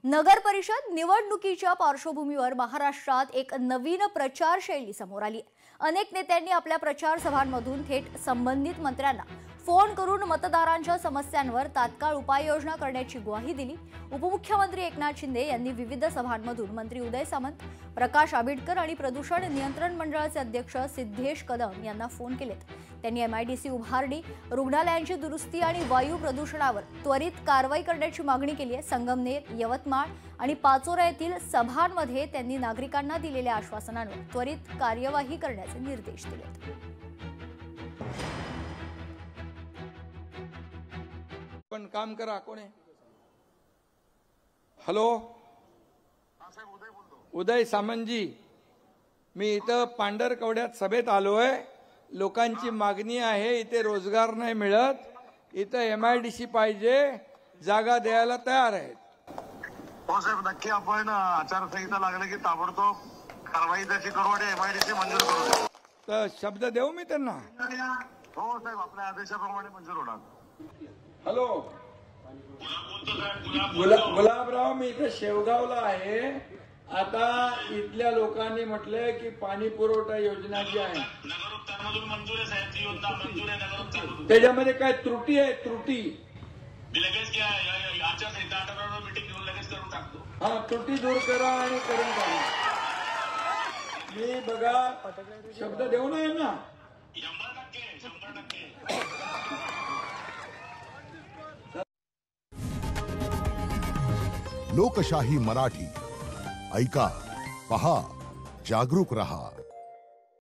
नगर परिषद निवडणुकीच्या पार्श्वभूमीवर महाराष्ट्रात एक नवीन प्रचार शैली समोर आली। अनेक नेत्यांनी आपल्या प्रचार सभांमधून थेट संबंधित मंत्र्यांना फोन करून मतदारांच्या समस्यांवर तात्काळ उपाययोजना करण्याची ग्वाही दिली। उपमुख्यमंत्री एकनाथ शिंदे यांनी विविध सभांमधून मंत्री उदय सामंत, प्रकाश आंबेडकर आणि प्रदूषण नियंत्रण मंडळाचे अध्यक्ष सिद्धेश कदम यांना फोन केलेत। त्यांनी एमआयडीसी उभारणी, रुग्णालयांची दुरुस्ती आणि वायू प्रदूषणावर त्वरित कारवाई करण्याची मागणी केली आहे। संगमनेर, यवतमाळ आणि पाचोरा येथील सभांमध्ये त्यांनी नागरिकांना दिलेल्या आश्वासनांवर त्वरित कार्यवाही करण्याचे निर्देश दिलेत। पण काम करा। कोण आहे? हॅलो, उदय सामंतजी, मी इथं पांढरकवड्यात सभेत आलोय। लोकांची मागणी आहे, इथे रोजगार नाही मिळत, इथं एमआयडीसी पाहिजे, जागा द्यायला तयार आहेत। हो साहेब, नक्की आपण आचारसंहिता लागले की ताबडतोब कारवाई त्याची करू आणि एमआयडीसी मंजूर करू। तर शब्द देऊ मी त्यांना? हो साहेब, आपल्या आदेशाप्रमाणे मंजूर होणार। हॅलो, गुलाबराव, मी इथे शेवगावला आहे। आता इथल्या लोकांनी म्हटलंय की पाणी पुरवठा योजना जी आहे त्याच्यामध्ये काय त्रुटी आहे? त्रुटी हा, त्रुटी दूर करा आणि करून टाका। मी बघा शब्द देऊ नये ना। लोकशाही मराठी ऐका, पहा, जागरूक रहा।